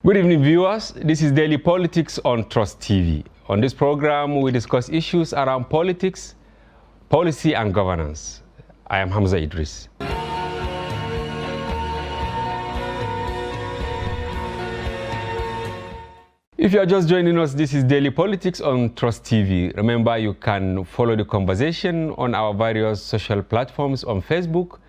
Good evening, viewers. This is Daily Politics on Trust TV. On this program, we discuss issues around politics, policy, and governance. I am Hamza Idris. If you are just joining us, this is Daily Politics on Trust TV. Remember, you can follow the conversation on our various social platforms on Facebook,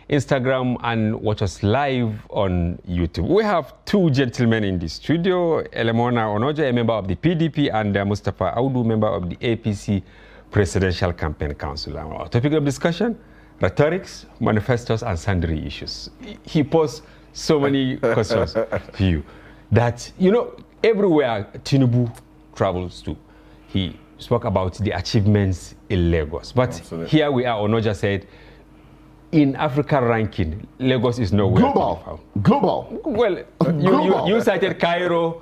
Instagram, and watch us live on YouTube. We have two gentlemen in the studio, Elemona Onoja, a member of the PDP, and Mustafa Audu, member of the APC Presidential Campaign Council. Our topic of discussion, rhetorics, manifestos, and sundry issues. He posed so many questions to you that, everywhere Tinubu travels to, he spoke about the achievements in Lagos. But Absolutely. Here we are, Onoja said, in Africa ranking, Lagos is nowhere global. Global. Well, you cited Cairo,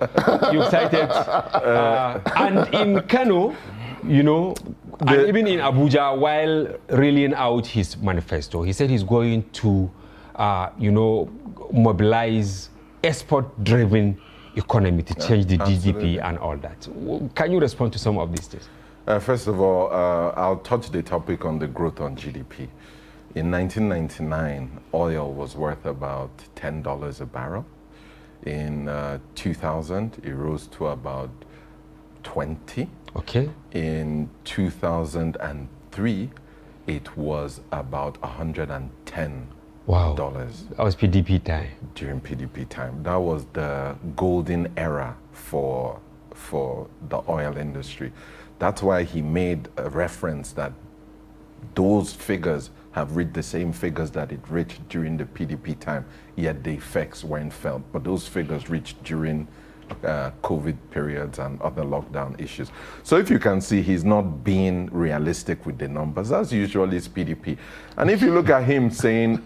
you cited, and in Kano, and even in Abuja, while reeling out his manifesto, he said he's going to, mobilize export-driven economy to change the Absolutely. GDP and all that. Can you respond to some of these things? First of all, I'll touch the topic on the growth on GDP. In 1999, oil was worth about $10 a barrel. In 2000, it rose to about 20. Okay. In 2003, it was about $110. Wow. That was PDP time. During PDP time. That was the golden era for the oil industry. That's why he made a reference that those figures have reached the same figures that it reached during the PDP time, yet the effects weren't felt. But those figures reached during COVID periods and other lockdown issues. So if you can see, he's not being realistic with the numbers. As usual, it's PDP. And if you look at him saying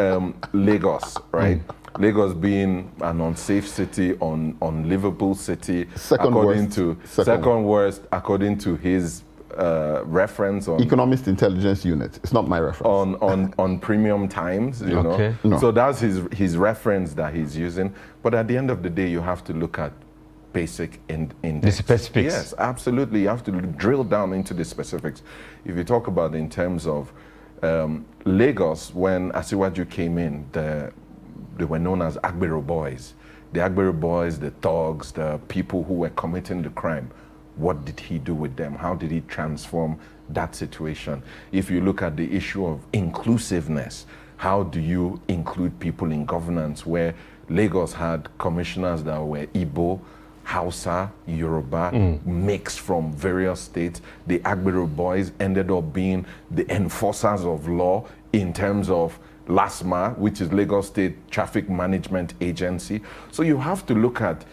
Lagos, right? Lagos being an unsafe city, unlivable city, second worst, according to his reference on Economist Intelligence Unit. It's not my reference. On Premium Times, you know. No. So that's his reference that he's using. But at the end of the day, you have to look at basic index. The specifics. Yes, absolutely. You have to drill down into the specifics. If you talk about in terms of Lagos, when Asiwaju came in, they were known as Agbero boys. The Agbero boys, the thugs, the people who were committing the crime. What did he do with them? How did he transform that situation? If you look at the issue of inclusiveness, how do you include people in governance, where Lagos had commissioners that were Igbo, Hausa, Yoruba, mixed from various states. The Agbero boys ended up being the enforcers of law in terms of LASMA, which is Lagos State Traffic Management Agency. So you have to look at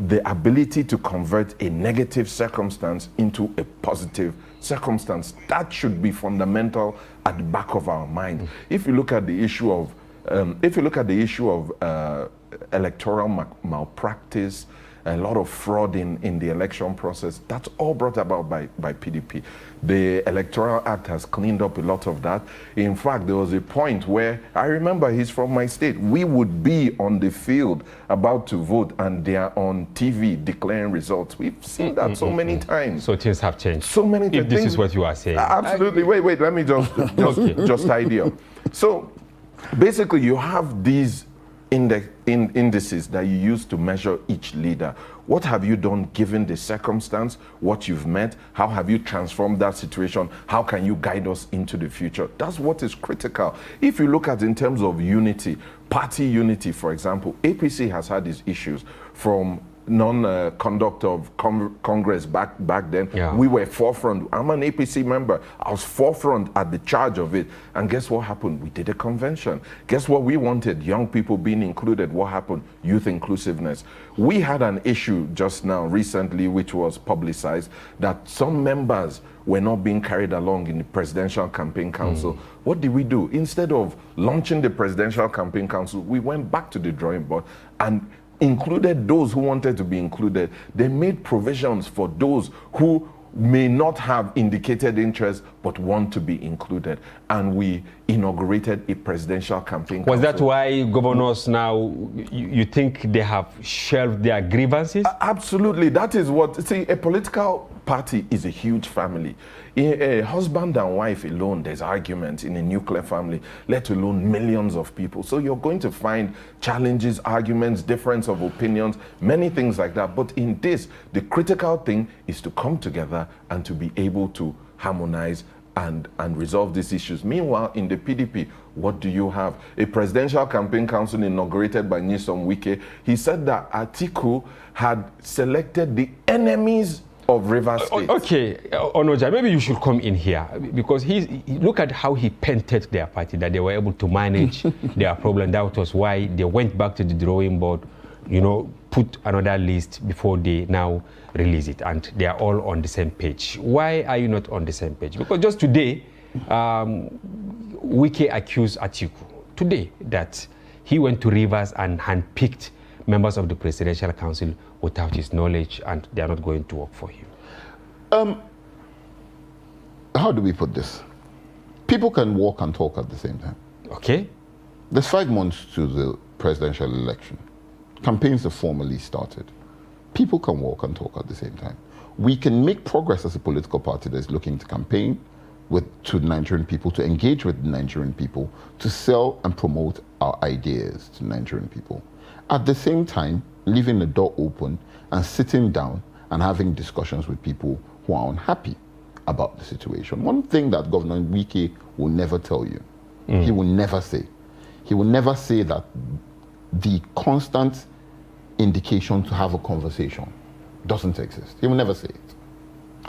the ability to convert a negative circumstance into a positive circumstance. That should be fundamental at the back of our mind. If you look at the issue of, electoral malpractice, a lot of fraud in the election process, that's all brought about by PDP. The Electoral Act has cleaned up a lot of that. In fact, there was a point where, I remember, he's from my state, we would be on the field about to vote and they are on TV declaring results. We've seen that so many times. So things have changed. So many times. If this is what you are saying. Absolutely. Wait, let me just tidy up. So basically you have these indices that you use to measure each leader. What have you done given the circumstance, what you've met, how have you transformed that situation, how can you guide us into the future? That's what is critical. If you look at in terms of unity, party unity, for example, APC has had these issues from non-conduct of Congress back then. Yeah. We were forefront. I'm an APC member. I was forefront at the charge of it. And guess what happened? We did a convention. Guess what we wanted? Young people being included. What happened? Youth inclusiveness. We had an issue just now recently, which was publicized, that some members were not being carried along in the Presidential Campaign Council. What did we do? Instead of launching the Presidential Campaign Council, we went back to the drawing board and included those who wanted to be included. They made provisions for those who may not have indicated interest but want to be included. And we inaugurated a presidential campaign. Was that council. why governors now, you think they have shelved their grievances? Absolutely. That is what, see, a political party is a huge family. In a husband and wife alone, there's argument in a nuclear family, let alone millions of people. So you're going to find challenges, arguments, difference of opinions, many things like that. But in this, the critical thing is to come together and to be able to harmonize and resolve these issues. Meanwhile, in the PDP, what do you have? A presidential campaign council inaugurated by Nyesom Wike. He said that Atiku had selected the enemies of Rivers State. Okay, Onoja, maybe you should come in here because look at how he painted their party, that they were able to manage their problem. That was why they went back to the drawing board, you know, put another list before they now release it, and they are all on the same page. Why are you not on the same page? Because just today, Wike accused Atiku today that he went to Rivers and handpicked members of the Presidential Council without his knowledge, and they are not going to work for him. How do we put this? People can walk and talk at the same time. Okay. There's 5 months to the presidential election. Campaigns have formally started. People can walk and talk at the same time. We can make progress as a political party that is looking to campaign to the Nigerian people, to engage with the Nigerian people, to sell and promote our ideas to Nigerian people. At the same time, leaving the door open and sitting down and having discussions with people who are unhappy about the situation. One thing that Governor Wike will never tell you, he will never say that the constant indication to have a conversation doesn't exist. He will never say it.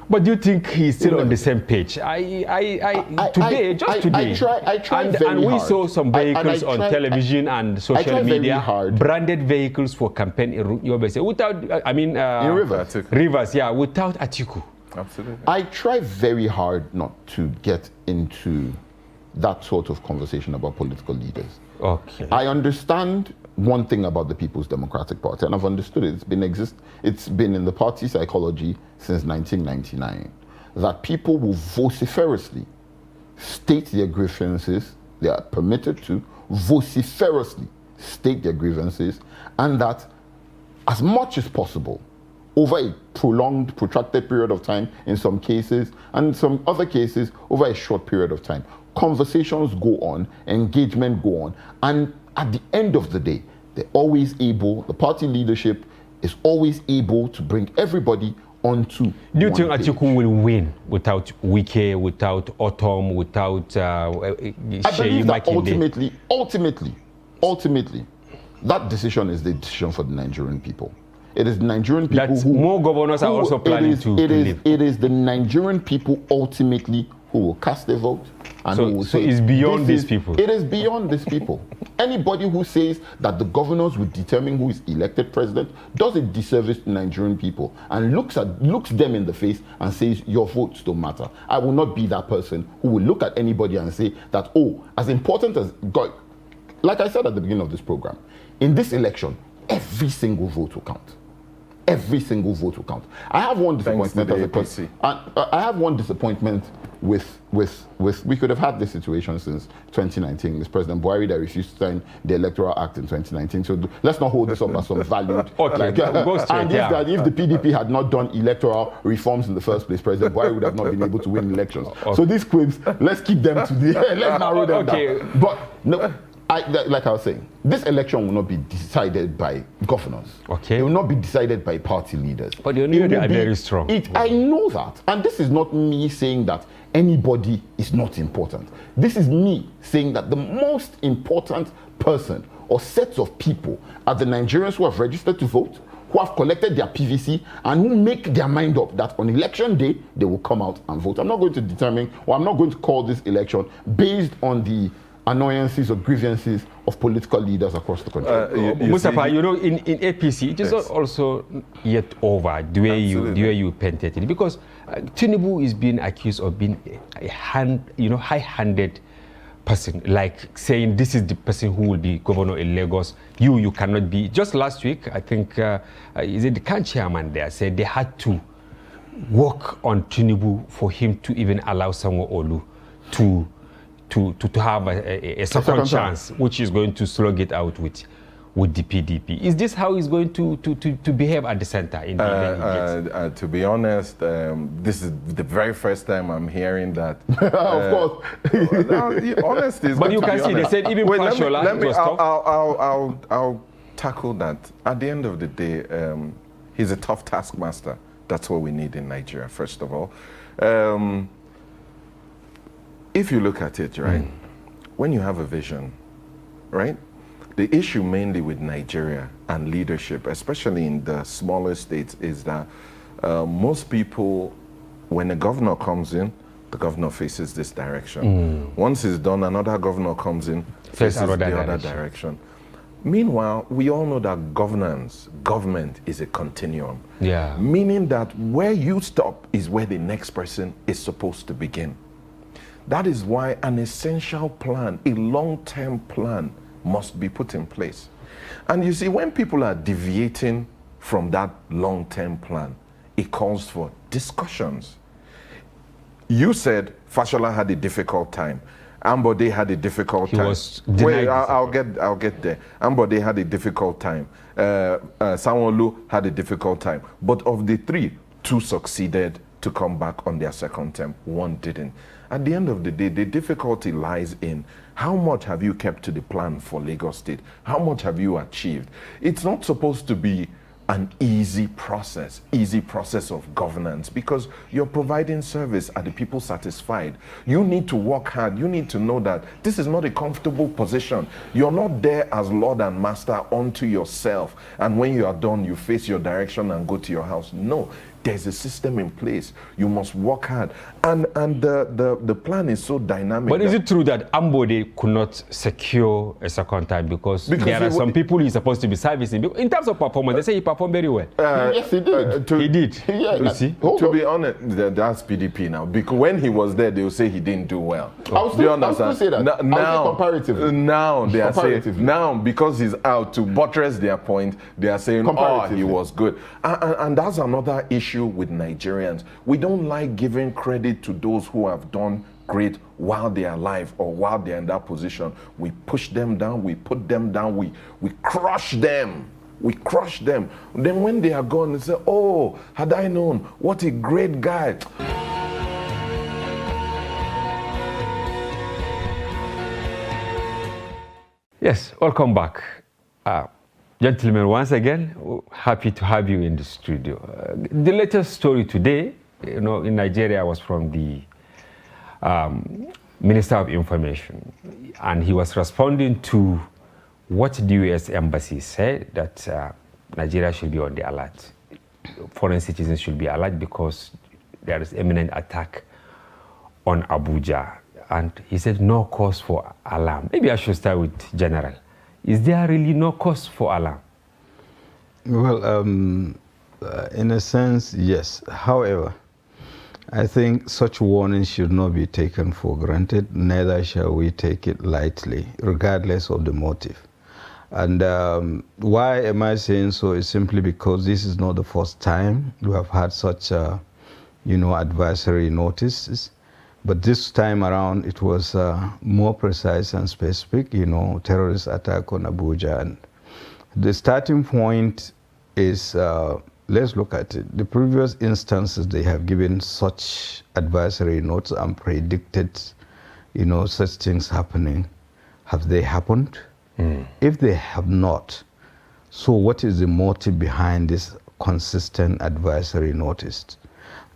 But do you think he's still on the same page? Today, I tried very hard. We saw some vehicles on television and social media, branded vehicles for campaign in Yobe, without, in Rivers, yeah, without Atiku. Absolutely. I try very hard not to get into that sort of conversation about political leaders. Okay. I understand one thing about the People's Democratic Party, and I've understood it. It's been in the party psychology since 1999, that people will vociferously state their grievances. They are permitted to vociferously state their grievances, and that as much as possible, over a prolonged, protracted period of time in some cases, and in some other cases, over a short period of time, conversations go on, engagement go on, and at the end of the day, they're always able, the party leadership is always able to bring everybody onto. Do you think Atiku will win without Wike, without Autumn, without I believe that ultimately, that decision is the decision for the Nigerian people. It is the Nigerian people who... More governors are also planning to leave. It is the Nigerian people ultimately who will cast their vote. And who will say, it's beyond these people. It is beyond these people. Anybody who says that the governors will determine who is elected president does a disservice to Nigerian people and looks them in the face and says, your votes don't matter. I will not be that person who will look at anybody and say that, oh, as important as God, like I said at the beginning of this program, in this election, every single vote will count. Every single vote will count. I have one disappointment as a person. I have one disappointment with we could have had this situation since 2019. This President Buhari that refused to sign the Electoral Act in 2019. So let's not hold this up as some valued. Okay, if the PDP had not done electoral reforms in the first place, President Buhari would have not been able to win elections. Okay. So these quibs, let's keep them to the let's narrow them down. But no. Like I was saying, this election will not be decided by governors. Okay. It will not be decided by party leaders. But you know they are very strong. I know that. And this is not me saying that anybody is not important. This is me saying that the most important person or sets of people are the Nigerians who have registered to vote, who have collected their PVC, and who make their mind up that on election day, they will come out and vote. I'm not going to determine, or I'm not going to call this election based on the annoyances or grievances of political leaders across the country. Mustafa, you know, in APC, it is not also yet over the way you painted it, because Tinubu is being accused of being a high-handed person, like saying this is the person who will be governor in Lagos. You cannot be. Just last week, I think, is it the CAN chairman there said they had to work on Tinubu for him to even allow Sanwo-Olu to to have a second chance, which is going to slug it out with the PDP. Is this how he's going to behave at the center? To be honest, this is the very first time I'm hearing that. Of course. Honesty is but you can see, they said even I'll tackle that. At the end of the day, he's a tough taskmaster. That's what we need in Nigeria, first of all. If you look at it, right, when you have a vision, right, the issue mainly with Nigeria and leadership, especially in the smaller states, is that most people, when a governor comes in, the governor faces this direction. Once it's done, another governor comes in, faces the other direction. Meanwhile, we all know that government is a continuum. Yeah. Meaning that where you stop is where the next person is supposed to begin. That is why an essential plan, a long-term plan, must be put in place. And you see, when people are deviating from that long-term plan, it calls for discussions. You said Fashola had a difficult time. Ambode had a difficult time. Wait, I'll get there. Ambode had a difficult time. Sanwo-Olu had a difficult time. But of the three, two succeeded to come back on their second term. One didn't. At the end of the day, the difficulty lies in how much have you kept to the plan for Lagos State? How much have you achieved? It's not supposed to be an easy process of governance, because you're providing service. Are the people satisfied? You need to work hard. You need to know that this is not a comfortable position. You're not there as Lord and Master unto yourself, and when you are done, you face your direction and go to your house. No. There's a system in place. You must work hard. And the plan is so dynamic. But is it true that Ambode could not secure a second time because there are some people he's supposed to be servicing? In terms of performance, they say he performed very well. Yes, he did. He did. Yeah, you see? To be honest, that's PDP now. Because when he was there, they will say he didn't do well. I'll still say that. Now, comparatively. Now they are saying, now because he's out to buttress their point, they are saying, oh, he was good. And that's another issue with Nigerians. We don't like giving credit to those who have done great while they are alive or while they're in that position. We push them down, we put them down, we crush them. We crush them. Then when they are gone, they say, oh, had I known, what a great guy. Yes, welcome back. Gentlemen, once again, happy to have you in the studio. The latest story today, in Nigeria was from the Minister of Information, and he was responding to what the U.S. Embassy said, that Nigeria should be on the alert. Foreign citizens should be alert because there is imminent attack on Abuja. And he said no cause for alarm. Maybe I should start with General. Is there really no cause for alarm? Well, in a sense, yes. However, I think such warnings should not be taken for granted, neither shall we take it lightly, regardless of the motive. And why am I saying so is simply because this is not the first time we have had such, advisory notices. But this time around, it was more precise and specific, terrorist attack on Abuja. And the starting point is, let's look at it. The previous instances, they have given such advisory notes and predicted, such things happening. Have they happened? If they have not, so what is the motive behind this consistent advisory notice?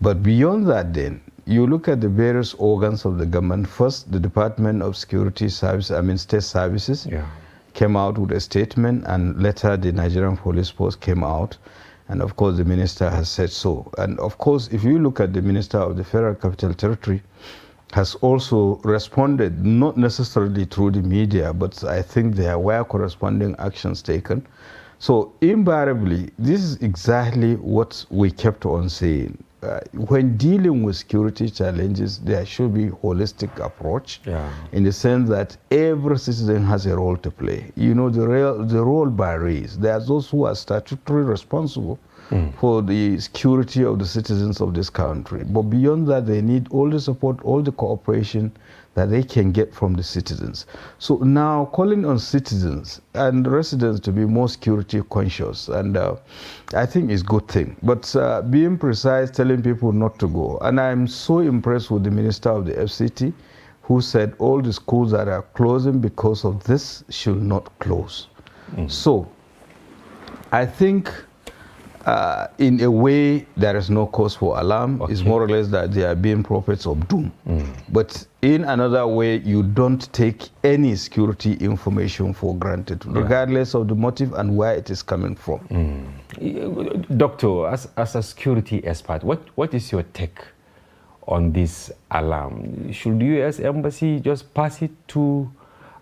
But beyond that then, you look at the various organs of the government. First, the Department of Security Service, State Services, came out with a statement, and later the Nigerian Police Force came out, and of course the minister has said so. And of course, if you look at the Minister of the Federal Capital Territory, has also responded, not necessarily through the media, but I think there were corresponding actions taken. So invariably, this is exactly what we kept on saying. When dealing with security challenges, there should be a holistic approach in the sense that every citizen has a role to play. The role varies. There are those who are statutorily responsible for the security of the citizens of this country. But beyond that, they need all the support, all the cooperation that they can get from the citizens. So now calling on citizens and residents to be more security conscious, and I think is a good thing. But being precise, telling people not to go. And I'm so impressed with the Minister of the FCT, who said all the schools that are closing because of this should not close. So I think in a way there is no cause for alarm. It's more or less that they are being prophets of doom. But in another way, you don't take any security information for granted, regardless of the motive and where it is coming from. Doctor, as a security expert, what is your take on this alarm? Should the U.S. Embassy just pass it to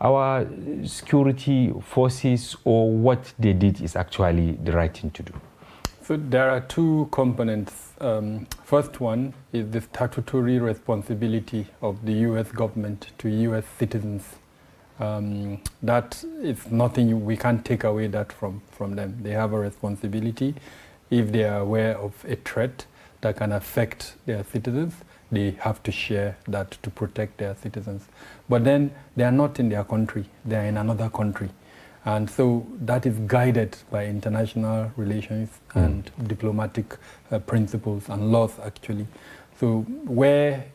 our security forces, or what they did is actually the right thing to do? So there are two components. First one is the statutory responsibility of the U.S. government to U.S. citizens. That is nothing, we can't take away that from them. They have a responsibility. If they are aware of a threat that can affect their citizens, they have to share that to protect their citizens. But then they are not in their country, they are in another country. And so that is guided by international relations and diplomatic principles and laws, actually. So where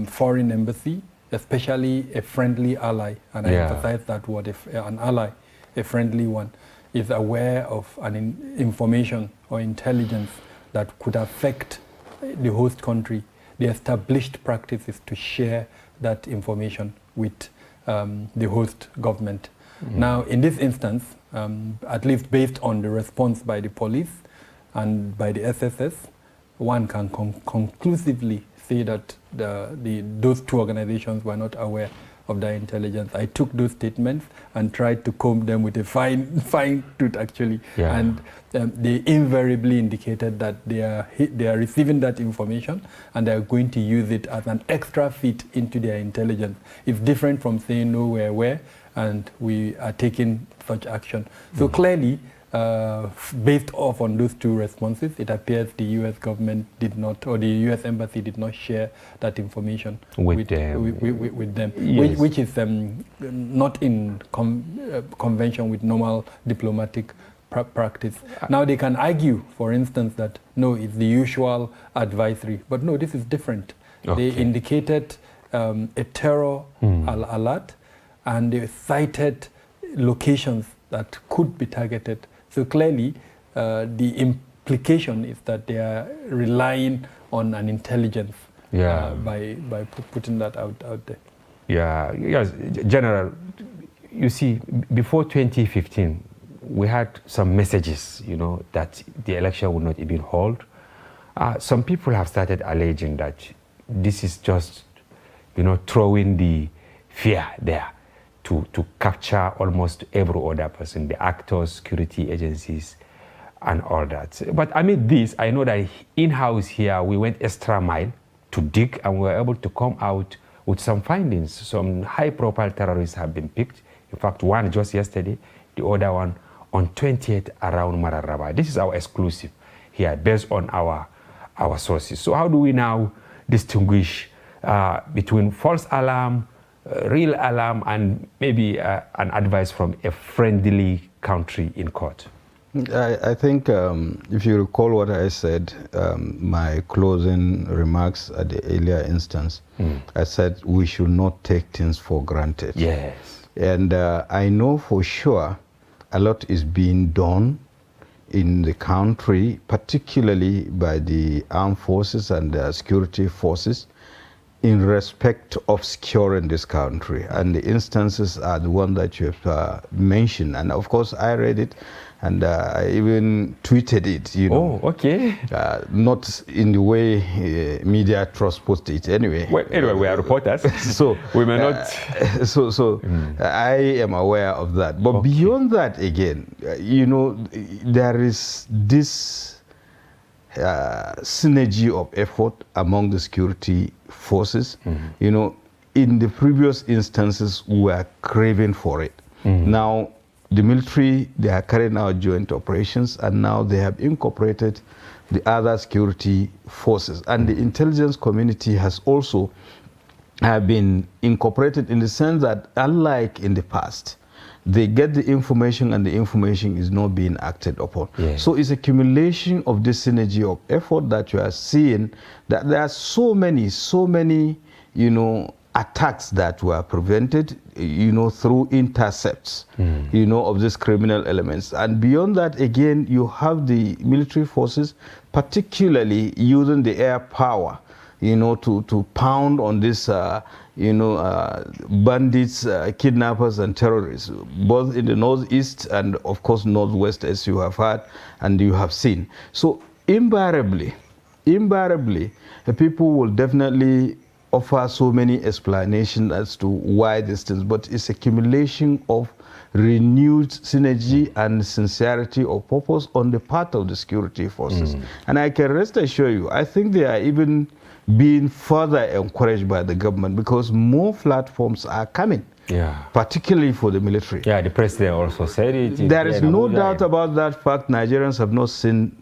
foreign embassy, especially a friendly ally, and I emphasize that word, an ally, a friendly one, is aware of information or intelligence that could affect the host country, the established practice is to share that information with the host government. Now, in this instance, at least based on the response by the police and by the SSS, one can conclusively say that those two organizations were not aware of their intelligence. I took those statements and tried to comb them with a fine tooth, actually. And they invariably indicated that they are receiving that information and they are going to use it as an extra feed into their intelligence. It's different from saying, no, we're aware and we are taking such action. So clearly, based off on those two responses, it appears the U.S. government did not, or the U.S. embassy did not share that information with them, Yes. which is not in convention with normal diplomatic practice. Now they can argue, for instance, that no, it's the usual advisory, but no, this is different. They indicated a terror alert, and they cited locations that could be targeted. So clearly, the implication is that they are relying on an intelligence by putting that out there. Yes, General, you see, before 2015, we had some messages, that the election would not even hold. Some people have started alleging that this is just, throwing the fear there to capture almost every other person, the actors, security agencies, and all that. But amid this, I know that in-house here, we went extra mile to dig, and we were able to come out with some findings. Some high-profile terrorists have been picked. In fact, one just yesterday, the other one on 28th around Mararaba. This is our exclusive here, based on our sources. So how do we now distinguish between false alarm, real alarm, and maybe an advice from a friendly country in court? I think if you recall what I said, my closing remarks at the earlier instance, I said we should not take things for granted. Yes. And I know for sure a lot is being done in the country, particularly by the armed forces and the security forces, in respect of securing this country. And the instances are the one that you have mentioned. And of course, I read it, and I even tweeted it, Oh, okay. Not in the way media transport it anyway. Well, anyway, we are reporters, so we may not. I am aware of that. But beyond that, again, there is this synergy of effort among the security forces. In the previous instances, we were craving for it. Now, the military, they are carrying out joint operations, and now they have incorporated the other security forces. And the intelligence community has also have been incorporated in the sense that, unlike in the past, they get the information and the information is not being acted upon. Yeah. So it's accumulation of this synergy of effort that you are seeing, that there are so many, you know, attacks that were prevented, you know, through intercepts, you know, of these criminal elements. And beyond that, again, you have the military forces, particularly using the air power, you know, to pound on this, you know, bandits, kidnappers and terrorists, both in the northeast and of course northwest, as you have heard and you have seen. So invariably, the people will definitely offer so many explanations as to why these things, but it's accumulation of renewed synergy and sincerity of purpose on the part of the security forces. And I can rest assure you, I think they are even being further encouraged by the government, because more platforms are coming, particularly for the military. Yeah, the president also said it. There is no doubt about that fact. Nigerians have not seen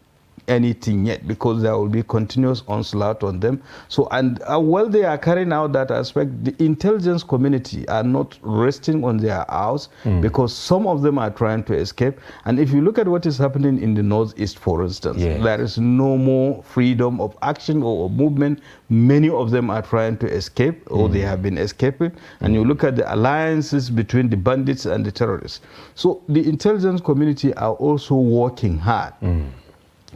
anything yet, because there will be continuous onslaught on them. So, and while they are carrying out that aspect, the intelligence community are not resting on their hours, because some of them are trying to escape. And if you look at what is happening in the northeast, for instance, there is no more freedom of action or movement. Many of them are trying to escape, or they have been escaping. And you look at the alliances between the bandits and the terrorists. So the intelligence community are also working hard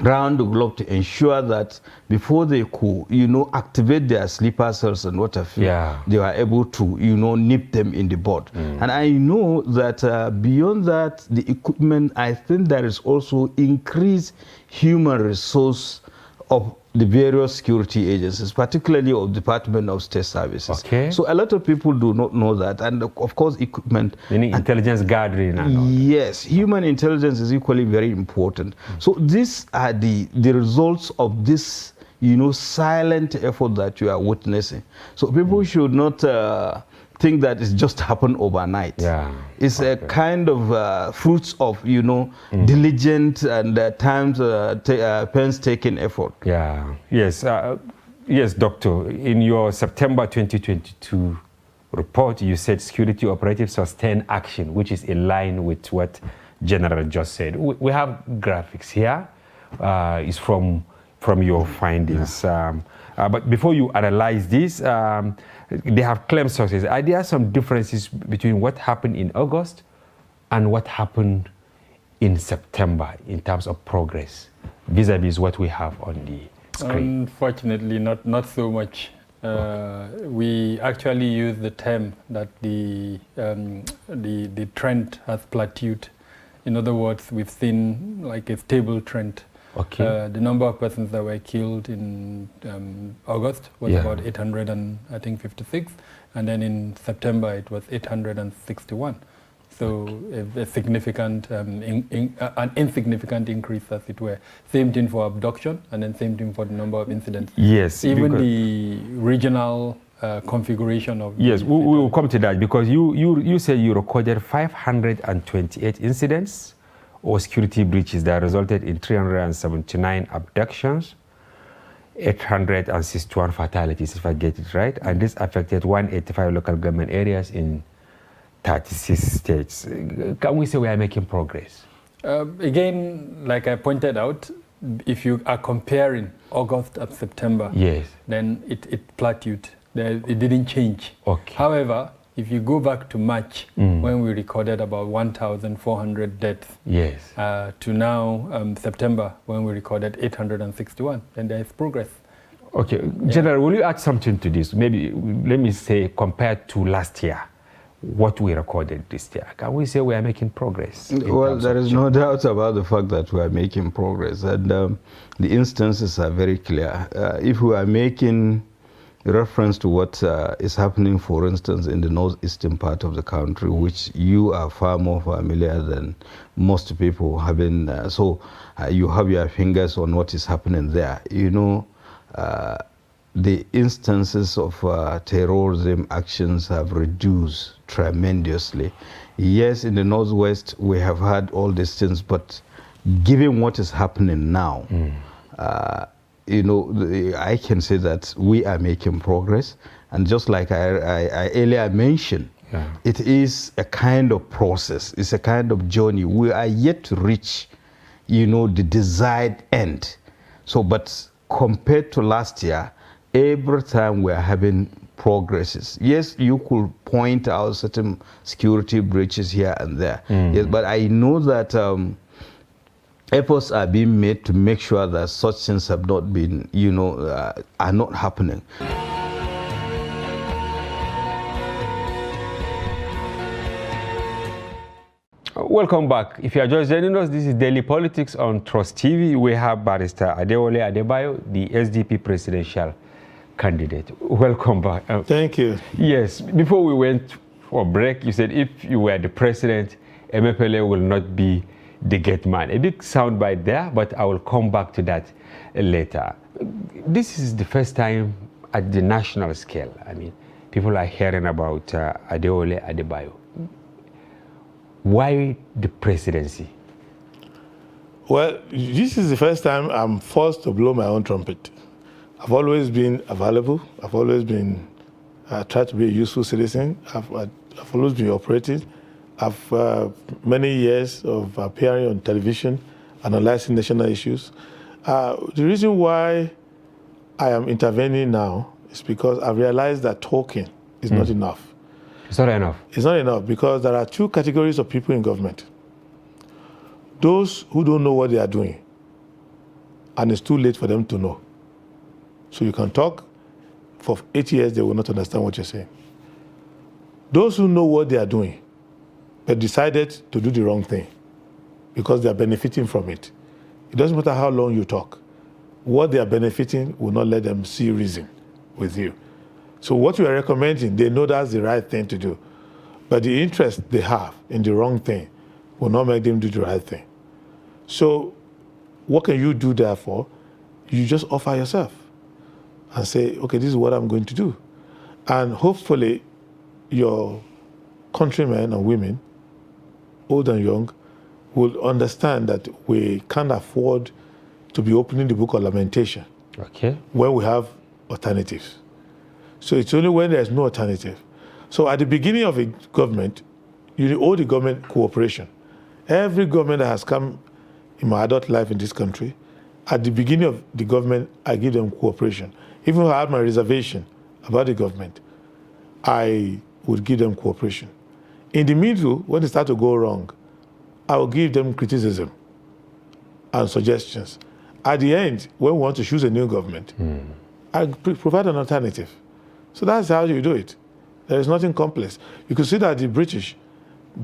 around the globe to ensure that before they could, you know, activate their sleeper cells and what have you, they were able to, you know, nip them in the bud. And I know that beyond that, the equipment, I think there is also increased human resource of the various security agencies, particularly of Department of State Services. So a lot of people do not know that. And of course, equipment. Meaning intelligence gathering and all. Yes, human intelligence is equally very important. So these are the results of this, you know, silent effort that you are witnessing. So people should not think that it's just happened overnight. It's a kind of fruits of, you know, diligent and times painstaking effort. Yes, yes, Doctor. In your September 2022 report, you said security operatives sustain action, which is in line with what General just said. We have graphics here. It's from your findings. But before you analyze this, they have claimed success. Are there some differences between what happened in August and what happened in September in terms of progress, vis-a-vis what we have on the screen? Unfortunately, not so much. We actually use the term that the trend has plateaued. In other words, we've seen like a stable trend. The number of persons that were killed in August was about 856, and then in September it was 861. So a significant, an insignificant increase, as it were. Same thing for abduction, and then same thing for the number of incidents. Yes. Even the regional configuration of. Yes, we will come to that, because you say you recorded 528 incidents or security breaches that resulted in 379 abductions, 861 fatalities, if I get it right, and this affected 185 local government areas in 36 states. Can we say we are making progress? Again, like I pointed out, if you are comparing August and September, then it plateaued. It didn't change. However, if you go back to March, when we recorded about 1,400 deaths, to now September, when we recorded 861, then there is progress. General, will you add something to this? Maybe, let me say, compared to last year, what we recorded this year. Can we say we are making progress? Well, there is no doubt about the fact that we are making progress, and the instances are very clear. If we are making reference to what is happening, for instance, in the northeastern part of the country, which you are far more familiar than most people have been. So you have your fingers on what is happening there. You know, the instances of terrorism actions have reduced tremendously. Yes, in the northwest, we have had all these things, but given what is happening now, you know, I can say that we are making progress, And just like I earlier mentioned, it is a kind of process. It's a kind of journey. We are yet to reach, the desired end. So, but compared to last year, every time we are having progresses. Yes, you could point out certain security breaches here and there. Yes, but I know that efforts are being made to make sure that such things have not been, are not happening. Welcome back. If you are just joining us, this is Daily Politics on Trust TV. We have Barrister Adewale Adebayo, the SDP presidential candidate. Welcome back. Thank you. Yes, before we went for a break, you said if you were the president, Emefiele will not be the gate man. A big soundbite there, but I will come back to that later. This is the first time at the national scale. I mean, people are hearing about Adewale Adebayo. Why the presidency? Well, this is the first time I'm forced to blow my own trumpet. I've always been available. I've always been tried to be a useful citizen. I've always been operating. I've many years of appearing on television, analyzing national issues. The reason why I am intervening now is because I've realized that talking is not enough. It's not enough. It's not enough because there are two categories of people in government. Those who don't know what they are doing, and it's too late for them to know. So you can talk for 8 years, they will not understand what you're saying. Those who know what they are doing, but decided to do the wrong thing because they are benefiting from it. It doesn't matter how long you talk. What they are benefiting will not let them see reason with you. So what you are recommending, they know that's the right thing to do. But the interest they have in the wrong thing will not make them do the right thing. So what can you do therefore? You just offer yourself and say, okay, this is what I'm going to do. And hopefully your countrymen and women, old and young, will understand that we can't afford to be opening the book of lamentation when we have alternatives. So it's only when there's no alternative. So at the beginning of a government, you owe the government cooperation. Every government that has come in my adult life in this country, at the beginning of the government, I give them cooperation. Even if I had my reservation about the government, I would give them cooperation. In the middle, when they start to go wrong, I will give them criticism and suggestions. At the end, when we want to choose a new government, I provide an alternative. So that's how you do it. There is nothing complex. You can see that the British,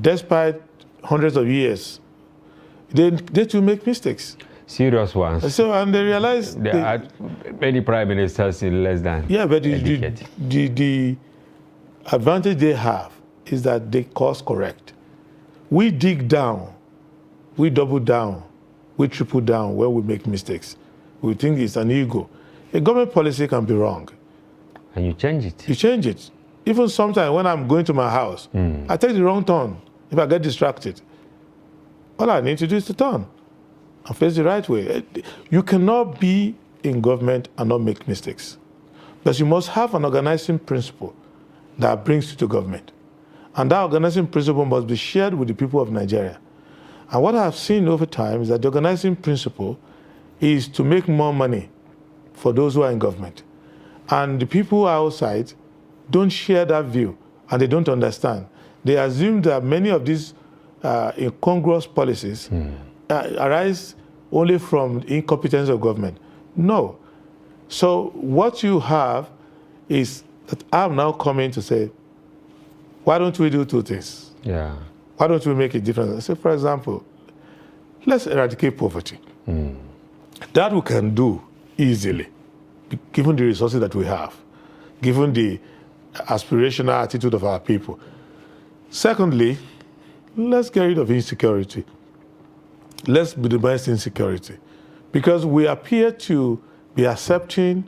despite hundreds of years, they too make mistakes. Serious ones. So, and they realize... There are many prime ministers in less than but a decade. The advantage they have is that they course correct. We dig down, we double down, we triple down when we make mistakes. We think it's an ego. A government policy can be wrong. And you change it. You change it. Even sometimes when I'm going to my house, I take the wrong turn. If I get distracted, all I need to do is to turn and face the right way. You cannot be in government and not make mistakes. But you must have an organizing principle that brings you to government. And that organizing principle must be shared with the people of Nigeria. And what I've seen over time is that the organizing principle is to make more money for those who are in government. And the people who are outside don't share that view, and they don't understand. They assume that many of these incongruous policies arise only from the incompetence of government. No. So what you have is that I'm now coming to say, why don't we do two things? Yeah. Why don't we make a difference? Say, for example, let's eradicate poverty. That we can do easily, given the resources that we have, given the aspirational attitude of our people. Secondly, let's get rid of insecurity. Let's minimize insecurity. Because we appear to be accepting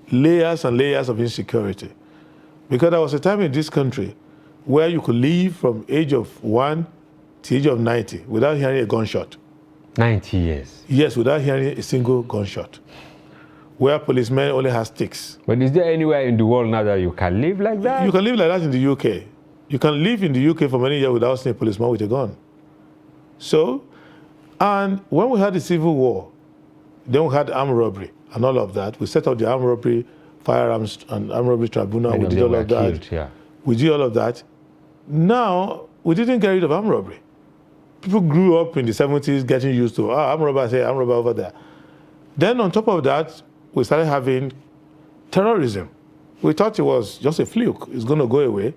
layers and layers of insecurity. Because there was a time in this country where you could live from age of 1 to age of 90 without hearing a gunshot. 90 years? Yes, without hearing a single gunshot. where policemen only have sticks. But is there anywhere in the world now that you can live like that? You can live like that in the UK. You can live in the UK for many years without seeing a policeman with a gun. So, and when we had the Civil War, then we had armed robbery and all of that. We set up the armed robbery, firearms and armed robbery tribunal. Many We of did them all were of that. killed, yeah. We did all of that. Now, we didn't get rid of armed robbery. People grew up in the 70s getting used to, armed robber, I say, armed robber over there. Then on top of that, we started having terrorism. We thought it was just a fluke. It's going to go away.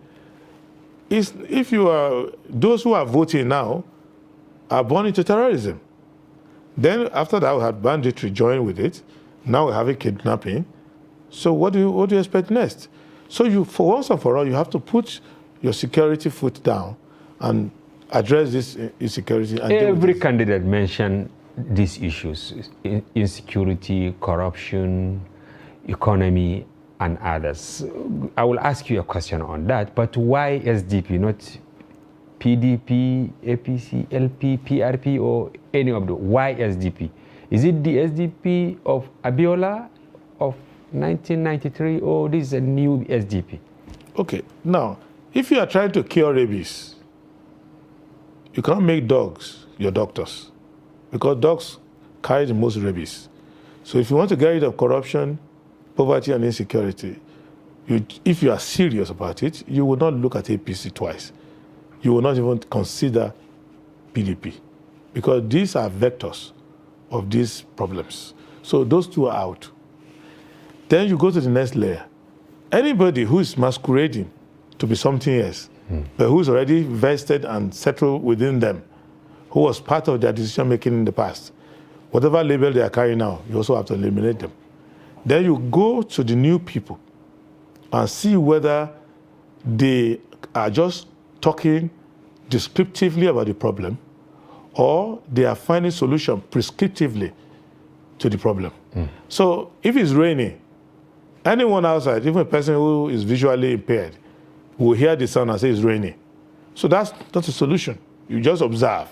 If you are, those who are voting now are born into terrorism. Then after that, we had banditry join with it. Now we're having kidnapping. So what do you expect next? So you, for once and for all, you have to put your security foot down and address this insecurity. And every candidate mentioned these issues: insecurity, corruption, economy, and others. I will ask you a question on that, but why SDP, not PDP, APC, LP, PRP, or any of the? Why SDP? Is it the SDP of Abiola of 1993, or this is a new SDP? Okay, now, if you are trying to cure rabies, you cannot make dogs your doctors, because dogs carry the most rabies. So if you want to get rid of corruption, poverty, and insecurity, if you are serious about it, you will not look at APC twice. You will not even consider PDP, because these are vectors of these problems. So those two are out. Then you go to the next layer. Anybody who is masquerading to be something else, but who's already vested and settled within them, who was part of their decision making in the past, whatever label they are carrying now, you also have to eliminate them. Then you go to the new people and see whether they are just talking descriptively about the problem, or they are finding solution prescriptively to the problem. So if it's raining, anyone outside, even a person who is visually impaired, will hear the sound and say it's raining. So that's not a solution. You just observe.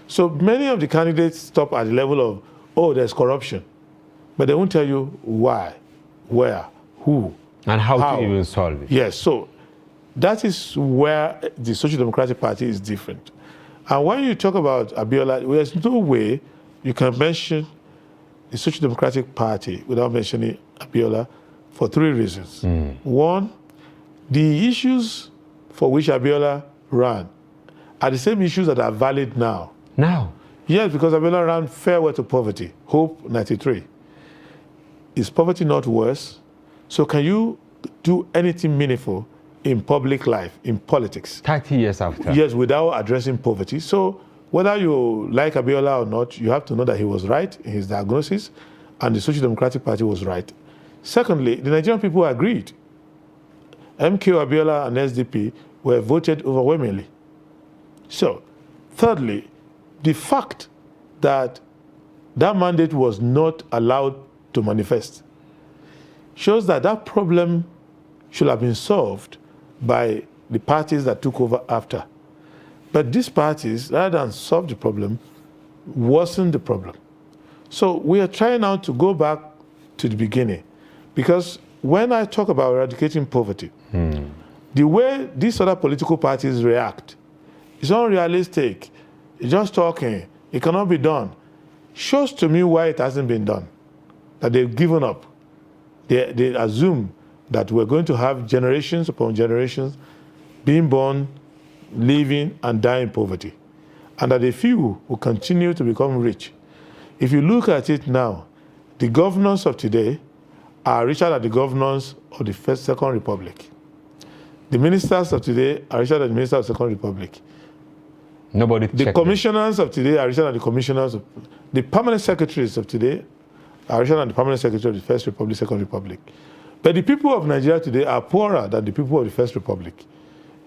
So many of the candidates stop at the level of, oh, there's corruption. But they won't tell you why, where, who, and how to even solve it. Yes, so that is where the Social Democratic Party is different. And when you talk about Abiola, there's no way you can mention the Social Democratic Party without mentioning Abiola for three reasons. One, the issues for which Abiola ran are the same issues that are valid now. Now? Yes, because Abiola ran Farewell to Poverty, Hope 93. Is poverty not worse? So can you do anything meaningful in public life, in politics? 30 years after. Yes, without addressing poverty. So whether you like Abiola or not, you have to know that he was right in his diagnosis and the Social Democratic Party was right. Secondly, the Nigerian people agreed. MK, Abiola, and SDP were voted overwhelmingly. So, thirdly, the fact that that mandate was not allowed to manifest shows that that problem should have been solved by the parties that took over after. But these parties, rather than solve the problem, worsen the problem. So we are trying now to go back to the beginning, because when I talk about eradicating poverty, the way these other political parties react is unrealistic. It's just talking. It cannot be done. Shows to me why it hasn't been done, that they've given up. They assume that we're going to have generations upon generations being born, living, and dying in poverty, and that a few will continue to become rich. If you look at it now, the governors of today are richer than the governors of the Second Republic. The ministers of today are richer than the ministers of the Second Republic. Nobody The commissioners of today are richer than the commissioners of... The permanent secretaries of today are richer than the permanent secretary of the First Republic, Second Republic. But the people of Nigeria today are poorer than the people of the First Republic.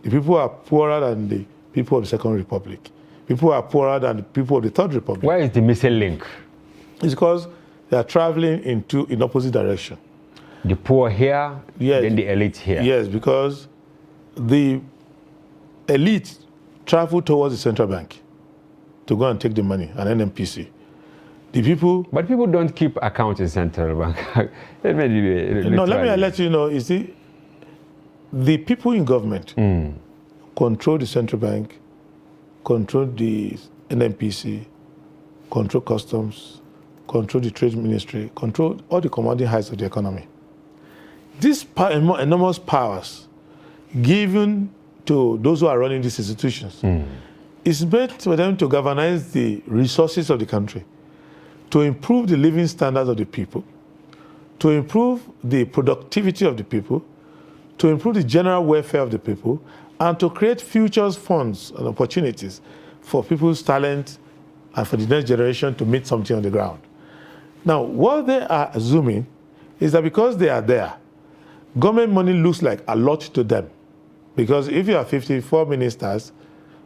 The people are poorer than the people of the Second Republic. People are poorer than the people of the Third Republic. Where is the missing link? It's because they are traveling in opposite direction. The poor here, Yes. then the elite here. Yes, because the elite travel towards the central bank to go and take the money, and NMPC. The people. But people don't keep accounts in central bank. Let me let you know. You see, the people in government control the central bank, control the NNPC, control customs, control the trade ministry, control all the commanding heights of the economy. These enormous powers given to those who are running these institutions is meant for them to galvanize the resources of the country, to improve the living standards of the people, to improve the productivity of the people, to improve the general welfare of the people, and to create futures funds and opportunities for people's talent and for the next generation to meet something on the ground. Now, what they are assuming is that because they are there, government money looks like a lot to them. Because if you have 54 ministers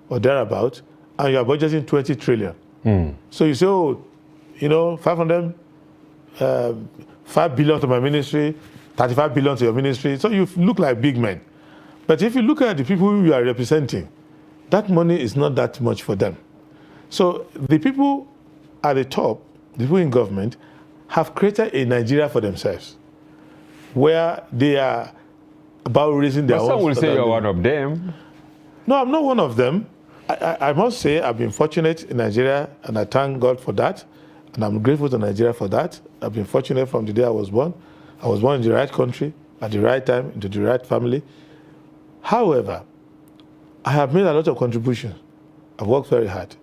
or thereabout, and you are budgeting 20 trillion, so you say, oh, 5 billion to my ministry, 35 billion to your ministry, so you look like big men. But if you look at the people you are representing, that money is not that much for them. So the people at the top, the people in government, have created a Nigeria for themselves, where they are about raising their own. Some will say you're one of them. No, I'm not one of them. I must say I've been fortunate in Nigeria, and I thank God for that, and I'm grateful to Nigeria for that. I've been fortunate from the day I was born. I was born in the right country, at the right time, into the right family. However, I have made a lot of contributions. I've worked very hard.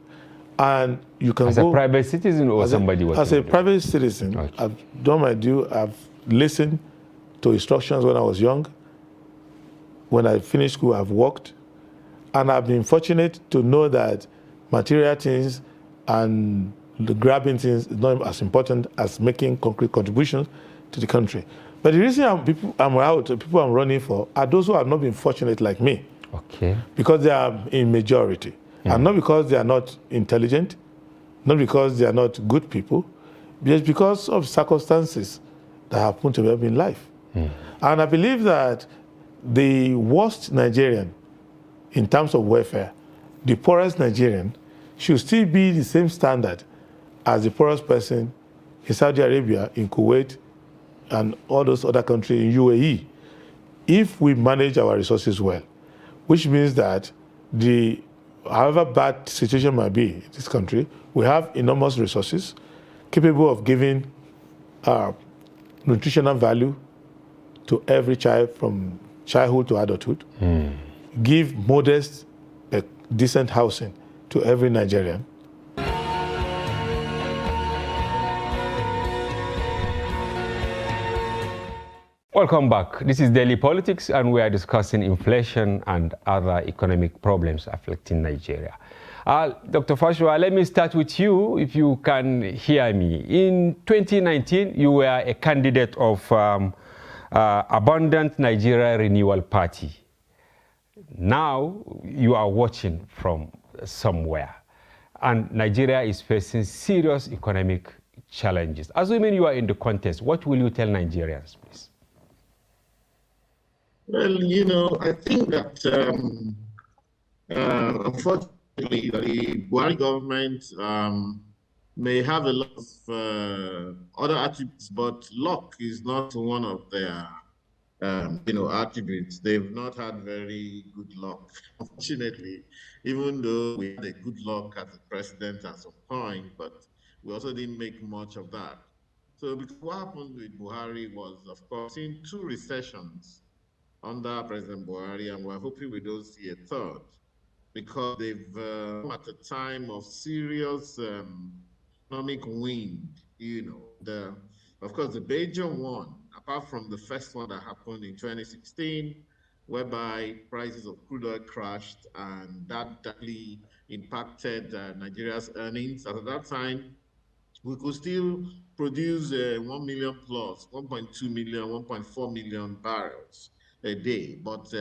And you can as a private citizen or somebody was as a private citizen, okay. I've done my due. I've listened to instructions when I was young. When I finished school, I've worked. And I've been fortunate to know that material things and the grabbing things is not as important as making concrete contributions to the country. But the reason people I'm running for are those who have not been fortunate like me. Okay. Because they are in majority. And not because they are not intelligent, not because they are not good people, just because of circumstances that happen to them in life. And I believe that the worst Nigerian, in terms of welfare, the poorest Nigerian, should still be the same standard as the poorest person in Saudi Arabia, in Kuwait, and all those other countries in UAE, if we manage our resources well, which means that however bad situation might be in this country, we have enormous resources capable of giving nutritional value to every child from childhood to adulthood, give modest, decent housing to every Nigerian. Welcome back. This is Daily Politics, and we are discussing inflation and other economic problems affecting Nigeria. Dr. Fashua, let me start with you, if you can hear me. In 2019, you were a candidate of Abundant Nigeria Renewal Party. Now, you are watching from somewhere, and Nigeria is facing serious economic challenges. Assuming you are in the contest, what will you tell Nigerians, please? Well, I think that unfortunately, the Buhari government may have a lot of other attributes, but luck is not one of their, attributes. They've not had very good luck, unfortunately, even though we had a good luck as a president at some point, but we also didn't make much of that. So because what happened with Buhari was, of course, in 2 recessions under President Buhari, and we're hoping we don't see a third, because they've come at a time of serious economic wind. Of course, the major one, apart from the first one that happened in 2016, whereby prices of crude oil crashed, and that directly impacted Nigeria's earnings. At that time, we could still produce 1 million plus, 1.2 million, 1.4 million barrels a day. But,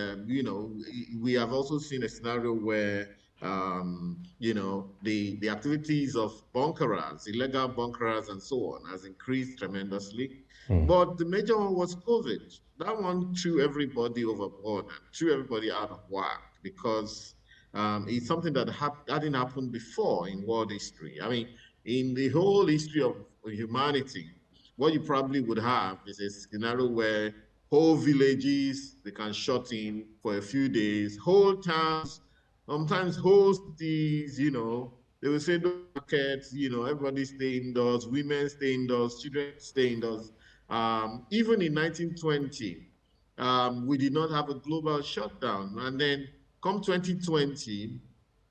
we have also seen a scenario where, the activities of bunkerers, illegal bunkerers and so on has increased tremendously. But the major one was COVID. That one threw everybody overboard and threw everybody out of whack, because it's something that hadn't happened before in world history. I mean, in the whole history of humanity, what you probably would have is a scenario where whole villages, they can shut in for a few days, whole towns, sometimes whole cities, they will say no markets, everybody stay indoors, women stay indoors, children stay indoors. Even in 1920, we did not have a global shutdown. And then come 2020,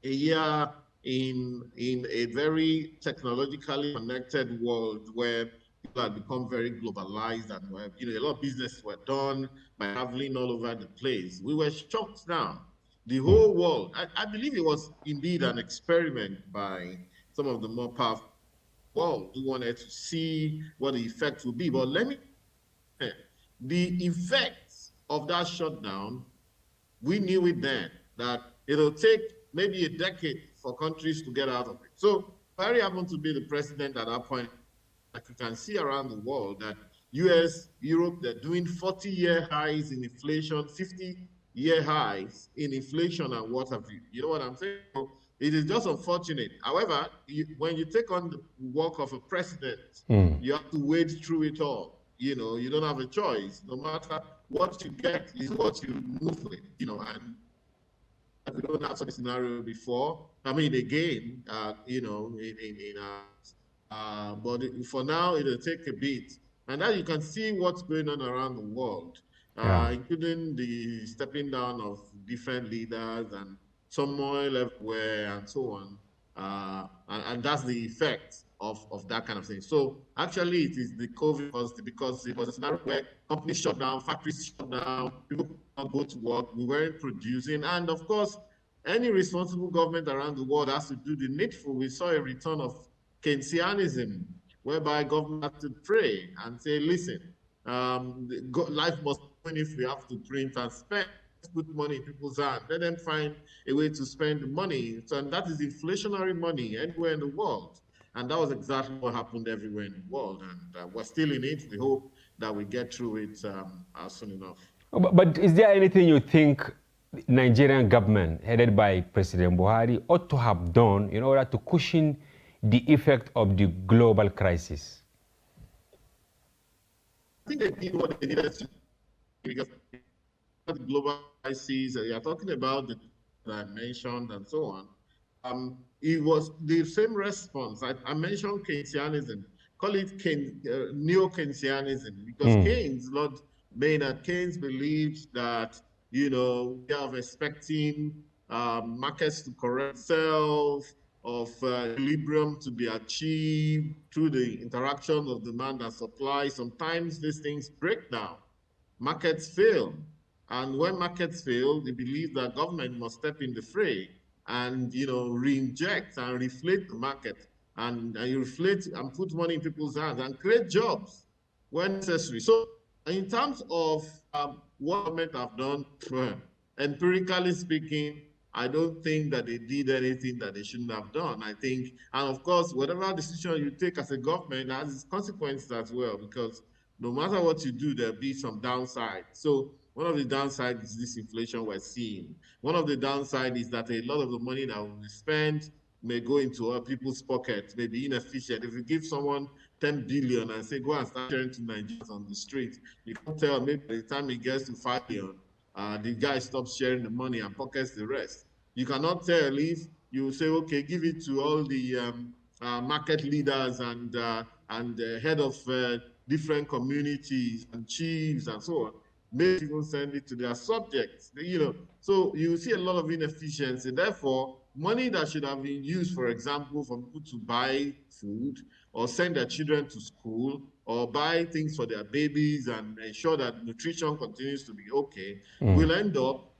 a year in a very technologically connected world where people had become very globalized and where, a lot of businesses were done by traveling all over the place. We were shut down. The whole world, I believe it was indeed an experiment by some of the more powerful world who wanted to see what the effect would be. But let me say, the effects of that shutdown, we knew it then, that it'll take maybe a decade for countries to get out of it. So Buhari happened to be the president at that point. Like you can see around the world that US, Europe, they're doing 40-year highs in inflation, 50-year highs in inflation and what have you. You know what I'm saying? So it is just unfortunate. However, when you take on the work of a president, you have to wade through it all. You don't have a choice. No matter what you get is what you move with, and we don't have such a scenario before. I mean, again, but for now, it'll take a bit. And now you can see what's going on around the world, including the stepping down of different leaders and turmoil everywhere and so on. And that's the effect of that kind of thing. So actually, it is the COVID because it was a scenario where companies shut down, factories shut down, people could not go to work, we weren't producing. And of course, any responsible government around the world has to do the needful. We saw a return of Keynesianism, whereby government have to pray and say, listen, life must go if we have to print and spend. Let's put money in people's hands. Let them find a way to spend the money. So, and that is inflationary money anywhere in the world. And that was exactly what happened everywhere in the world. And we're still in it. We hope that we get through it soon enough. But is there anything you think Nigerian government, headed by President Buhari, ought to have done in order to cushion the effect of the global crisis? I think they did what they needed to, because the global crisis, you're talking about the that I mentioned and so on. It was the same response. I mentioned Keynesianism, call it neo-Keynesianism, because Keynes, Lord Maynard Keynes, believed that, we are expecting markets to correct themselves, of equilibrium to be achieved through the interaction of demand and supply. Sometimes these things break down. Markets fail. And when markets fail, they believe that government must step in the fray and, re-inject and reflate the market and reflate and put money in people's hands and create jobs when necessary. So in terms of what government have done, empirically speaking, I don't think that they did anything that they shouldn't have done. I think, and of course, whatever decision you take as a government has its consequences as well, because no matter what you do, there'll be some downside. So one of the downsides is this inflation we're seeing. One of the downsides is that a lot of the money that we spend may go into other people's pockets, may be inefficient. If you give someone 10 billion and say, go and start sharing to Nigerians on the street, you can't tell, maybe by the time it gets to 5 billion, the guy stops sharing the money and pockets the rest. You cannot tell if you say, okay, give it to all the market leaders and head of different communities and chiefs and so on. Maybe even send it to their subjects, So you see a lot of inefficiency. Therefore, money that should have been used, for example, for people to buy food or send their children to school or buy things for their babies and ensure that nutrition continues to be okay, will end up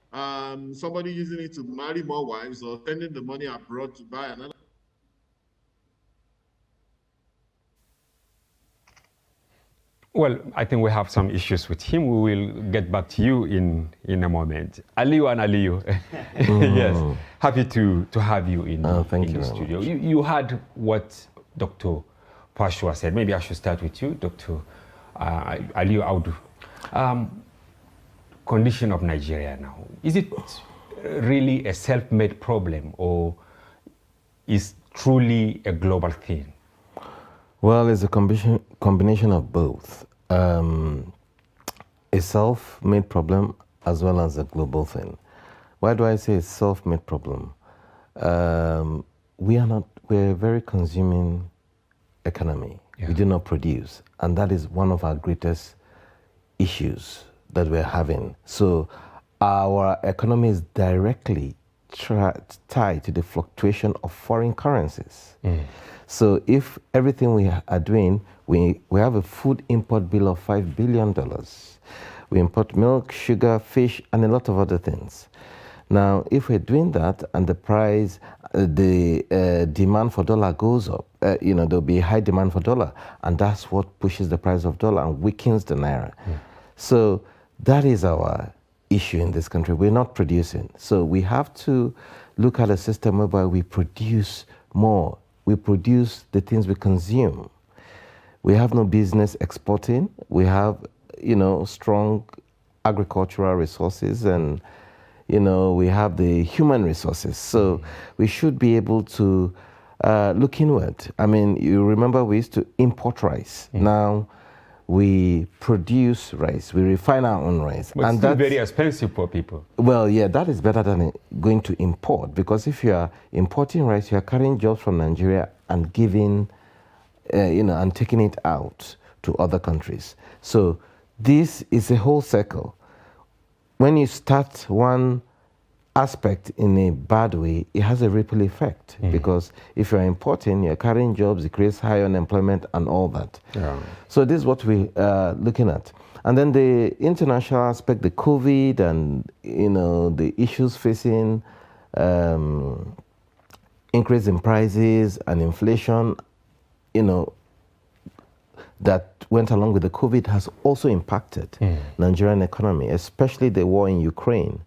somebody using it to marry more wives or sending the money abroad to buy another. Well, I think we have some issues with him. We will get back to you in a moment. Aliyu and Aliyu, yes, happy to have you in the studio. You heard what Dr. Pashua said. Maybe I should start with you, Dr. Aliyu Audu. Condition of Nigeria now. Is it really a self-made problem or is truly a global thing? Well, it's a combination of both. A self-made problem as well as a global thing. Why do I say it's self-made problem? We're a very consuming economy. Yeah. We do not produce, and that is one of our greatest issues that we're having. So our economy is directly tied to the fluctuation of foreign currencies. So if everything we are doing, we have a food import bill of $5 billion. We import milk, sugar, fish, and a lot of other things. Now, if we're doing that and the price, the demand for dollar goes up, there'll be high demand for dollar, and that's what pushes the price of dollar and weakens the naira. So that is our issue in this country. We're not producing. So we have to look at a system whereby we produce more. We produce the things we consume. We have no business exporting. We have, strong agricultural resources, and, we have the human resources. So we should be able to look inward. I mean, you remember we used to import rice. Now we produce rice. We refine our own rice. But it's still very expensive for people. Well, yeah, that is better than going to import, because if you are importing rice, you are carrying jobs from Nigeria and giving, and taking it out to other countries. So this is a whole circle. When you start one aspect in a bad way, it has a ripple effect, because if you're importing, you're carrying jobs, it creates high unemployment and all that. Yeah. So this is what we're looking at. And then the international aspect, the COVID and, the issues facing increase in prices and inflation, that went along with the COVID has also impacted Nigerian economy, especially the war in Ukraine.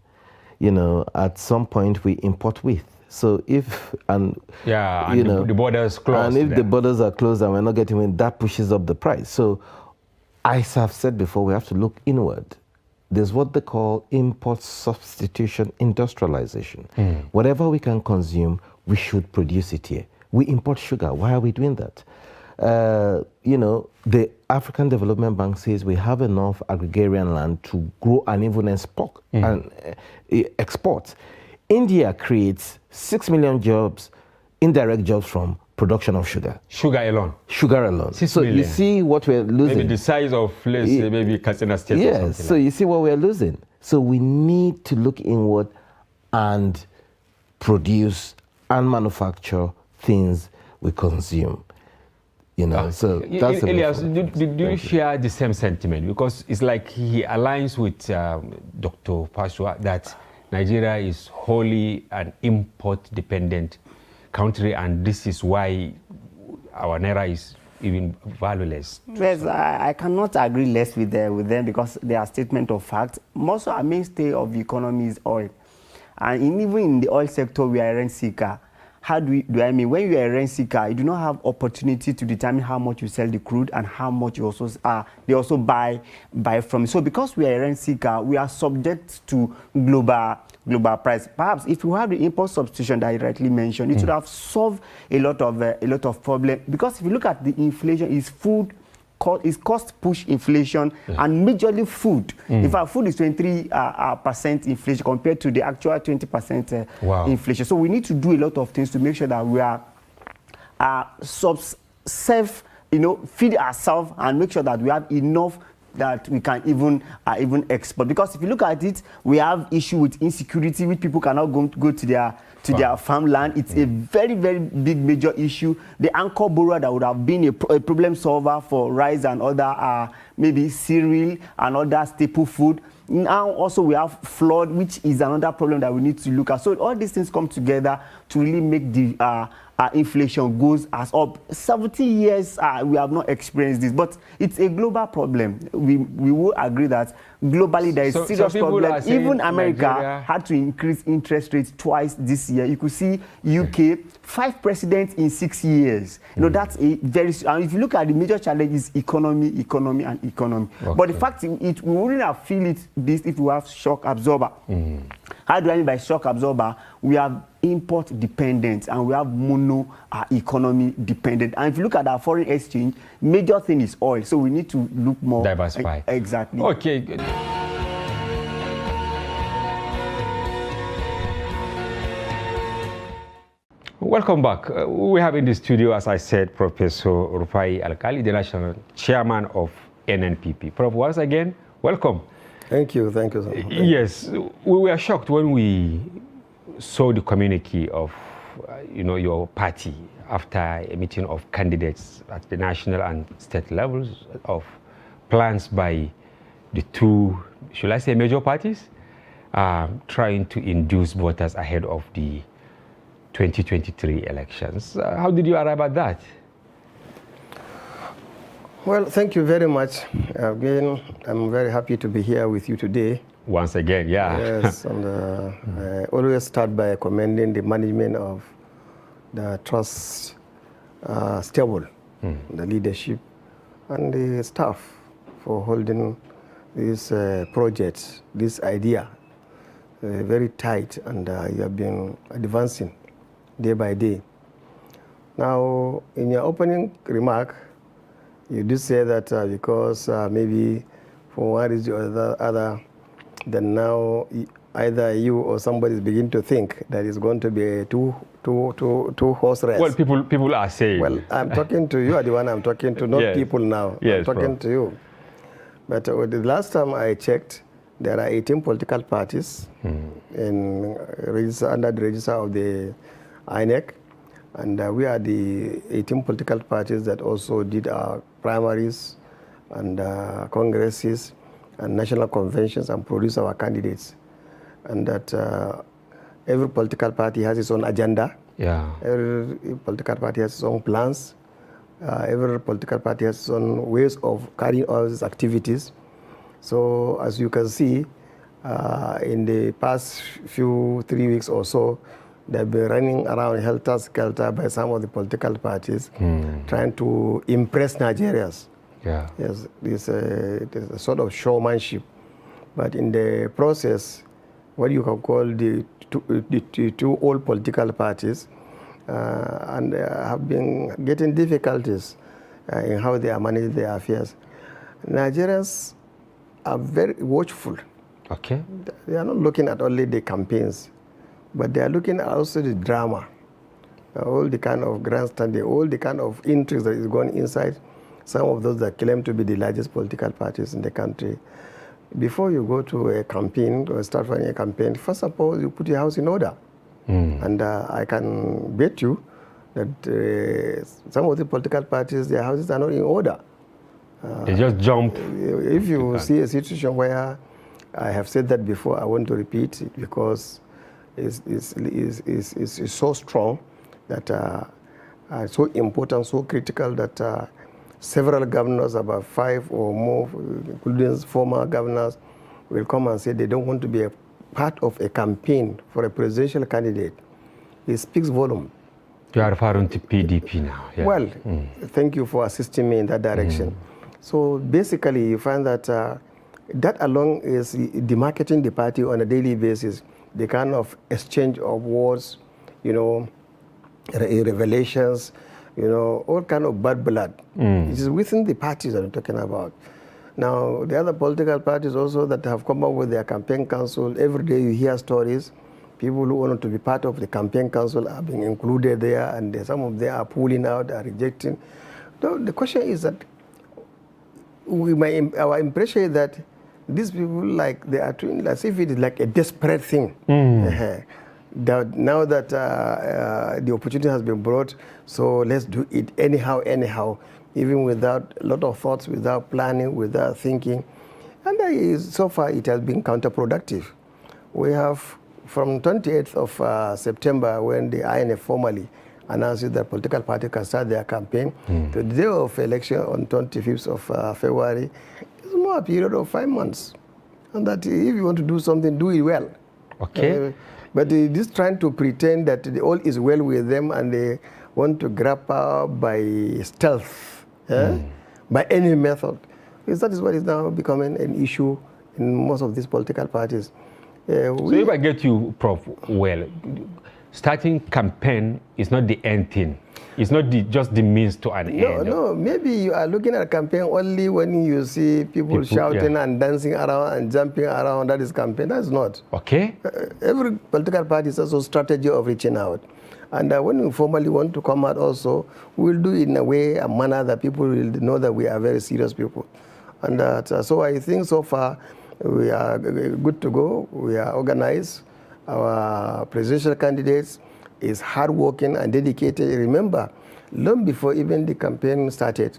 At some point we import with. So if, and the borders closed. And if the borders are closed and we're not getting in, that pushes up the price. So as I've said before, we have to look inward. There's what they call import substitution industrialization. Whatever we can consume, we should produce it here. We import sugar. Why are we doing that? The African Development Bank says we have enough agrarian land to grow and even export. India creates 6 million jobs, indirect jobs from production of sugar. Sugar alone? Sugar alone. 6 so million. You see what we're losing. Maybe the size of, let's say, maybe Katsina State or something. So you see what we're losing. So we need to look inward and produce and manufacture things we consume. So that's Elias, did you share the same sentiment? Because it's like he aligns with Dr. Pasua that Nigeria is wholly an import-dependent country, and this is why our naira is even valueless. Yes, I cannot agree less with them, because they are statement of fact. Most of our mainstay of the economy is oil, and even in the oil sector, we are a rent seeker. How do I mean? When you are a rent seeker, you do not have opportunity to determine how much you sell the crude and how much you also they also buy from. So because we are a rent seeker, we are subject to global price. Perhaps if you have the import substitution that you rightly mentioned, it would have solved a lot of problem. Because if you look at the inflation, is cost push inflation, and majorly food. In fact, food is 23% inflation compared to the actual 20% inflation. So we need to do a lot of things to make sure that we are feed ourselves and make sure that we have enough that we can even export. Because if you look at it, we have issue with insecurity, which people cannot go to their farmland. It's a very, very big major issue. The anchor borrower that would have been a problem solver for rice and other maybe cereal and other staple food. Now also we have flood, which is another problem that we need to look at. So all these things come together to really make the inflation goes as up. 70 years we have not experienced this, but it's a global problem. We will agree that globally there is serious problem. Even America Nigeria had to increase interest rates twice this year. You could see UK, 5 presidents in 6 years. That's a very, and if you look at the major challenges, economy. Okay. But the fact we wouldn't have this if we have shock absorber. How do I mean by shock absorber? We have import dependent and we have mono economy dependent. And if you look at our foreign exchange, major thing is oil. So we need to look more diversify. Exactly. Okay, good. Welcome back. We have in the studio, as I said, Professor Rufai Alkali, the national chairman of NNPP. Prof, once again, welcome. Thank you so much. Yes, we were shocked when we saw the communique of, your party after a meeting of candidates at the national and state levels of plans by the two, should I say, major parties, trying to induce voters ahead of the 2023 elections. How did you arrive at that? Well, thank you very much. Again, I'm very happy to be here with you today. Once again, yeah. Yes, and I always start by commending the management of the trust stable, the leadership, and the staff for holding this project, this idea, very tight, and you have been advancing day by day. Now, in your opening remark, you did say that because maybe for one reason or the other, then now either you or somebody is beginning to think that it's going to be a two horse race. Well, people are saying. Well, I'm talking to you, are the one I'm talking to, not yes. people now. Yes, I'm talking to you. But the last time I checked, there are 18 political parties in under the register of the INEC. And we are the 18 political parties that also did our primaries and congresses and national conventions and produce our candidates. And that every political party has its own agenda. Yeah. Every political party has its own plans. Every political party has its own ways of carrying out its activities. So as you can see, in the past 3 weeks or so, they've been running around helter-skelter by some of the political parties, trying to impress Nigerians. Yeah. Yes, there's a sort of showmanship. But in the process, what you can call the two old political parties and have been getting difficulties in how they are managing their affairs. Nigerians are very watchful. Okay. They are not looking at only the campaigns, but they are looking at also the drama, all the kind of grandstanding, all the kind of intrigues that is going inside some of those that claim to be the largest political parties in the country. Before you go to a campaign or start running a campaign, first of all, you put your house in order. And I can bet you that some of the political parties, their houses are not in order. They just jump. If you see a situation where, I have said that before, I want to repeat it because it's so strong that so important, so critical that several governors, about 5 or more, including former governors, will come and say they don't want to be a part of a campaign for a presidential candidate. It speaks volume. You are referring to PDP now. Yeah. Well, thank you for assisting me in that direction. So basically, you find that that alone is demarketing the party on a daily basis, the kind of exchange of words, revelations, all kind of bad blood. It is within the parties that I'm talking about. Now, the other political parties also that have come up with their campaign council, every day you hear stories. People who want to be part of the campaign council are being included there, and some of them are pulling out, are rejecting. So the question is that our impression is that these people, they are doing as if it is like a desperate thing. That now that the opportunity has been brought, so let's do it anyhow, even without a lot of thoughts, without planning, without thinking. And so far, it has been counterproductive. We have, from 28th of September, when the INF formally announced that political parties can start their campaign, to the day of election on 25th of February, it's more a period of 5 months. And that if you want to do something, do it well. Okay. But this trying to pretend that all is well with them and they want to grab power by stealth, by any method. Because that is what is now becoming an issue in most of these political parties. So if I get you, Prof, well, starting campaign is not the end thing. It's not just the means to an end. No, maybe you are looking at campaign only when you see people shouting and dancing around and jumping around. That is campaign. That's not. Okay. Every political party has also strategy of reaching out. And when we formally want to come out also, we'll do it in a way, a manner that people will know that we are very serious people. And so I think so far we are good to go. We are organized. Our presidential candidates is hardworking and dedicated. Remember, long before even the campaign started,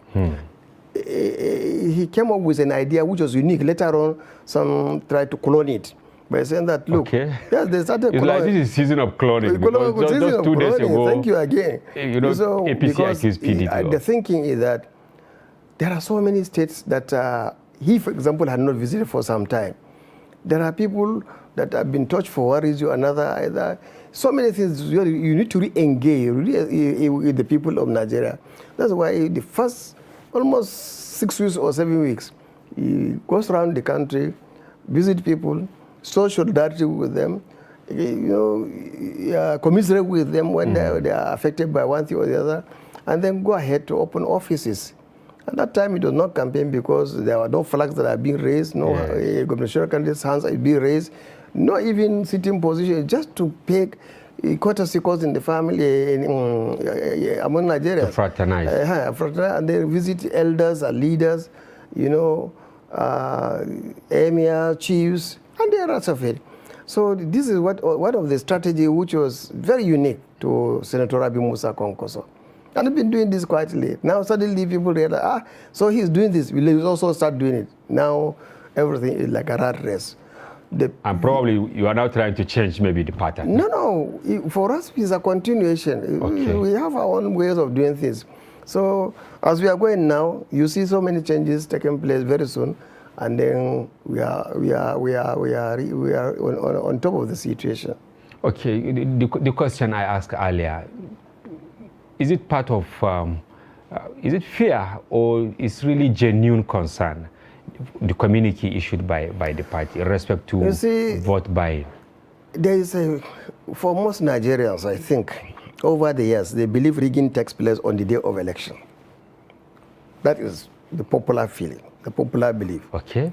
he came up with an idea which was unique. Later on, some tried to clone it by saying that, look, yes, they started it's cloning. Like this is season of cloning. Just 2 days ago, thank you again. You know, so APC accused PDP. The thinking is that there are so many states that he, for example, had not visited for some time. There are people that have been touched for one reason or another. Either so many things you need to re-engage with the people of Nigeria. That's why the first almost 6 weeks or 7 weeks, he goes around the country, visit people, show solidarity with them, commiserate with them when they are affected by one thing or the other, and then go ahead to open offices. At that time, it was not campaign because there were no flags that are being raised, no gubernatorial candidates' hands are being raised, not even sitting position, just to pay courtesy calls in the family among Nigerians. To fraternize. And they visit elders and leaders, emir, chiefs, and the rest of it. So this is one of the strategy which was very unique to Senator Rabi Musa Konkoso. And I've been doing this quietly. Now suddenly people realize, so he's doing this, we'll also start doing it. Now everything is like a rat race. And probably you are now trying to change maybe the pattern. No. For us, it's a continuation. Okay. We have our own ways of doing things. So as we are going now, you see so many changes taking place very soon, and then we are on top of the situation. Okay. The question I asked earlier, is it part of, is it fear or is really genuine concern, the communique issued by the party in respect to vote buying? There is for most Nigerians, I think, over the years, they believe rigging takes place on the day of election. That is the popular feeling, the popular belief. Okay.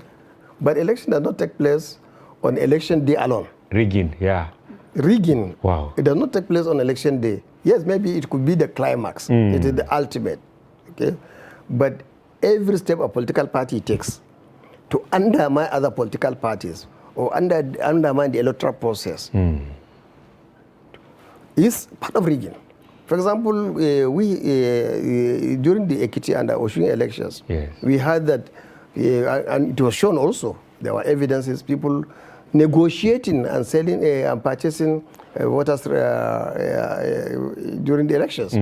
But election does not take place on election day alone. Rigging, yeah. Rigging. Wow. It does not take place on election day. Yes, maybe it could be the climax. It is the ultimate. Okay. But every step a political party takes to undermine other political parties or undermine the electoral process is part of rigging. For example, during the Ekiti and the Osun elections, we had that, and it was shown also, there were evidences, people negotiating and selling and purchasing voters during the elections.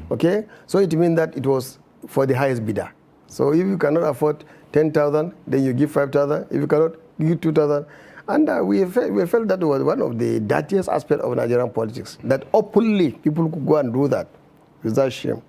Okay? So it means that it was for the highest bidder. So if you cannot afford 10,000, then you give 5,000. If you cannot, you give 2,000. And we felt that was one of the dirtiest aspects of Nigerian politics, that openly people could go and do that without shame.